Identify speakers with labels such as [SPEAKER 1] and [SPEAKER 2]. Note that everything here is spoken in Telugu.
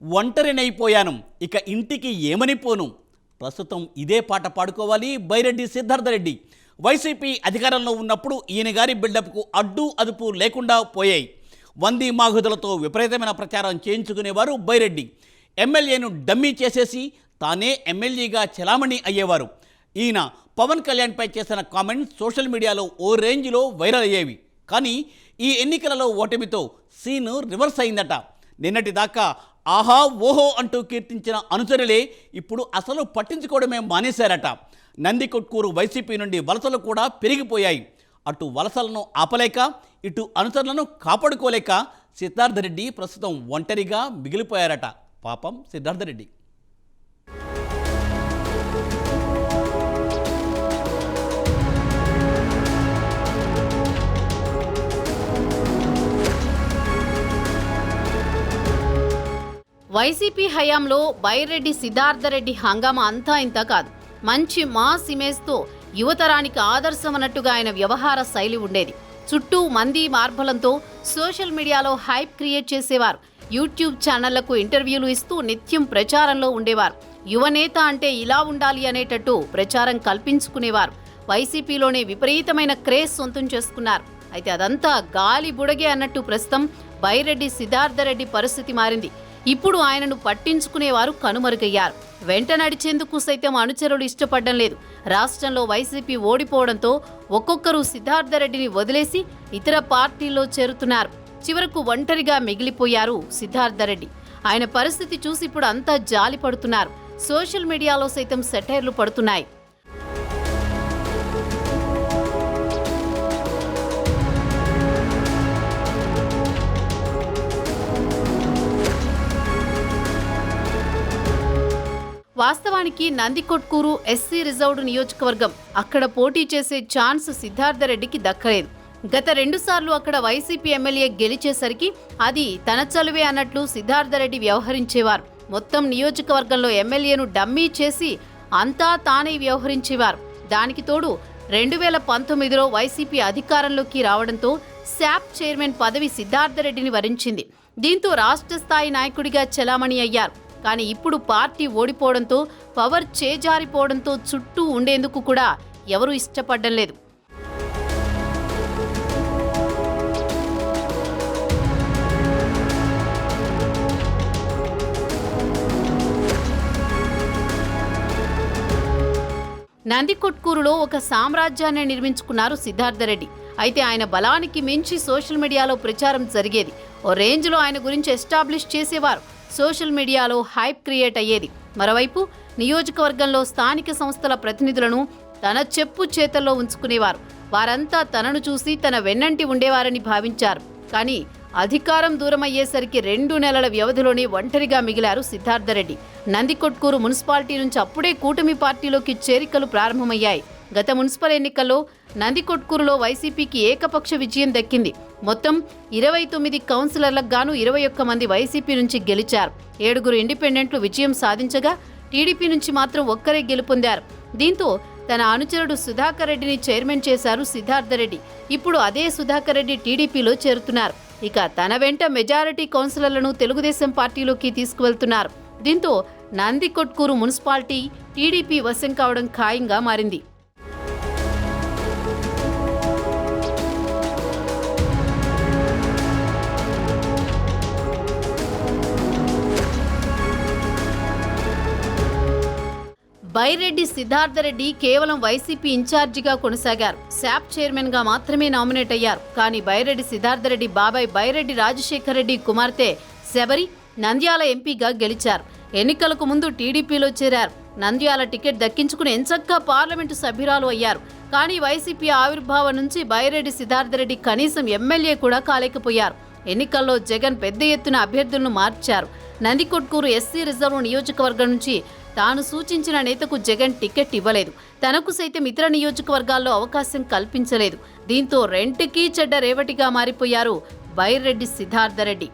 [SPEAKER 1] ఒంటరినైపోయాను, ఇక ఇంటికి ఏమని పోను. ప్రస్తుతం ఇదే పాట పాడుకోవాలి బైరెడ్డి సిద్ధార్థరెడ్డి. వైసీపీ అధికారంలో ఉన్నప్పుడు ఈయన గారి బిల్డప్కు అడ్డు అదుపు లేకుండా పోయాయి. వంది మాగుదలతో విపరీతమైన ప్రచారం చేయించుకునేవారు బైరెడ్డి. ఎమ్మెల్యేను డమ్మీ చేసేసి తానే ఎమ్మెల్యేగా చలామణి అయ్యేవారు. ఈయన పవన్ కళ్యాణ్పై చేసిన కామెంట్స్ సోషల్ మీడియాలో ఓ రేంజ్లో వైరల్ అయ్యేవి. కానీ ఈ ఎన్నికలలో ఓటమితో సీన్ రివర్స్ అయిందట. నిన్నటి దాకా ఆహా ఓహో అంటూ కీర్తించిన అనుచరులే ఇప్పుడు అసలు పట్టించుకోవడమే మానేశారట. నందికొట్కూరు వైసీపీ నుండి వలసలు కూడా పెరిగిపోయాయి. అటు వలసలను ఆపలేక ఇటు అనుచరులను కాపాడుకోలేక సిద్ధార్థరెడ్డి ప్రస్తుతం ఒంటరిగా మిగిలిపోయారట. పాపం సిద్ధార్థరెడ్డి.
[SPEAKER 2] వైసీపీ హయాంలో బైరెడ్డి సిద్ధార్థరెడ్డి హంగామా అంతా ఇంత కాదు. మంచి మాస్ ఇమేజ్తో యువతరానికి ఆదర్శం అన్నట్టుగా ఆయన వ్యవహార శైలి ఉండేది. చుట్టూ మంది మార్బలంతో సోషల్ మీడియాలో హైప్ క్రియేట్ చేసేవారు. యూట్యూబ్ ఛానళ్లకు ఇంటర్వ్యూలు ఇస్తూ నిత్యం ప్రచారంలో ఉండేవారు. యువనేత అంటే ఇలా ఉండాలి అనేటట్టు ప్రచారం కల్పించుకునేవారు. వైసీపీలోనే విపరీతమైన క్రేజ్ సొంతం చేసుకున్నారు. అయితే అదంతా గాలి బుడగే అన్నట్టు ప్రస్తుతం బైరెడ్డి సిద్ధార్థరెడ్డి పరిస్థితి మారింది. ఇప్పుడు ఆయనను పట్టించుకునేవారు కనుమరుగయ్యారు. వెంట నడిచేందుకు సైతం అనుచరులు ఇష్టపడడం లేదు. రాష్ట్రంలో వైసీపీ ఓడిపోవడంతో ఒక్కొక్కరు సిద్ధార్థరెడ్డిని వదిలేసి ఇతర పార్టీల్లో చేరుతున్నారు. చివరకు ఒంటరిగా మిగిలిపోయారు సిద్ధార్థరెడ్డి. ఆయన పరిస్థితి చూసి ఇప్పుడు అంతా జాలి పడుతున్నారు. సోషల్ మీడియాలో సైతం సెటైర్లు పడుతున్నాయి. వాస్తవానికి నందికొట్కూరు ఎస్సీ రిజర్వ్డ్ నియోజకవర్గం. అక్కడ పోటీ చేసే ఛాన్స్ సిద్ధార్థరెడ్డికి దక్కలేదు. గత 2 సార్లు అక్కడ వైసీపీ ఎమ్మెల్యే గెలిచేసరికి అది తన చలువే అన్నట్లు సిద్ధార్థరెడ్డి వ్యవహరించేవారు. మొత్తం నియోజకవర్గంలో ఎమ్మెల్యేను డమ్మీ చేసి అంతా తానే వ్యవహరించేవారు. దానికి తోడు 2019లో వైసీపీ అధికారంలోకి రావడంతో శాప్ చైర్మన్ పదవి సిద్ధార్థరెడ్డిని వరించింది. దీంతో రాష్ట్ర స్థాయి నాయకుడిగా చలామణి అయ్యారు. కానీ ఇప్పుడు పార్టీ ఓడిపోవడంతో, పవర్ చేజారిపోవడంతో చుట్టూ ఉండేందుకు కూడా ఎవరూ ఇష్టపడడం లేదు. నందికొట్కూరులో ఒక సామ్రాజ్యాన్ని నిర్మించుకున్నారు సిద్ధార్థరెడ్డి. అయితే ఆయన బలానికి మించి సోషల్ మీడియాలో ప్రచారం జరిగేది. ఓ రేంజ్లో ఆయన గురించి ఎస్టాబ్లిష్ చేసేవారు. సోషల్ మీడియాలో హైప్ క్రియేట్ అయ్యేది. మరోవైపు నియోజకవర్గంలో స్థానిక సంస్థల ప్రతినిధులను తన చెప్పు చేతల్లో ఉంచుకునేవారు. వారంతా తనను చూసి తన వెన్నంటి ఉండేవారని భావించారు. కానీ అధికారం దూరమయ్యేసరికి 2 నెలల వ్యవధిలోనే ఒంటరిగా మిగిలారు సిద్ధార్థరెడ్డి. నందికొట్కూరు మున్సిపాలిటీ నుంచి అప్పుడే కూటమి పార్టీలోకి చేరికలు ప్రారంభమయ్యాయి. గత మున్సిపల్ ఎన్నికల్లో నందికొట్కూరులో వైసీపీకి ఏకపక్ష విజయం దక్కింది. మొత్తం 29 కౌన్సిలర్లకు గాను 21 మంది వైసీపీ నుంచి గెలిచారు. 7 ఇండిపెండెంట్లు విజయం సాధించగా టీడీపీ నుంచి మాత్రం ఒక్కరే గెలుపొందారు. దీంతో తన అనుచరుడు సుధాకర్ రెడ్డిని చైర్మన్ చేశారు సిద్ధార్థరెడ్డి. ఇప్పుడు అదే సుధాకర్ రెడ్డి టీడీపీలో చేరుతున్నారు. ఇక తన వెంట మెజారిటీ కౌన్సిలర్లను తెలుగుదేశం పార్టీలోకి తీసుకువెళ్తున్నారు. దీంతో నందికొట్కూరు మున్సిపాలిటీ టీడీపీ వశం కావడం ఖాయంగా మారింది. బైరెడ్డి సిద్ధార్థరెడ్డి కేవలం వైసీపీ ఇన్ఛార్జిగా కొనసాగారు. శాప్ చైర్మన్ గా మాత్రమే నామినేట్ అయ్యారు. కానీ బైరెడ్డి సిద్ధార్థరెడ్డి బాబాయ్ బైరెడ్డి రాజశేఖర్ రెడ్డి కుమార్తె శబరి నంద్యాల ఎంపీగా గెలిచారు. ఎన్నికలకు ముందు టీడీపీలో చేరారు. నంద్యాల టికెట్ దక్కించుకుని ఎంచక్కా పార్లమెంటు సభ్యురాలు అయ్యారు. కానీ వైసీపీ ఆవిర్భావం నుంచి బైరెడ్డి సిద్ధార్థరెడ్డి కనీసం ఎమ్మెల్యే కూడా కాలేకపోయారు. ఎన్నికల్లో జగన్ పెద్ద ఎత్తున అభ్యర్థులను మార్చారు. నందికొట్కూరు ఎస్సీ రిజర్వ్ నియోజకవర్గం నుంచి తాను సూచించిన నేతకు జగన్ టికెట్ ఇవ్వలేదు. తనకు సైతం ఇతర నియోజకవర్గాల్లో అవకాశం కల్పించలేదు. దీంతో రెంటికి చెడ్డ రేవటిగా మారిపోయారు బైరెడ్డి సిద్ధార్థరెడ్డి.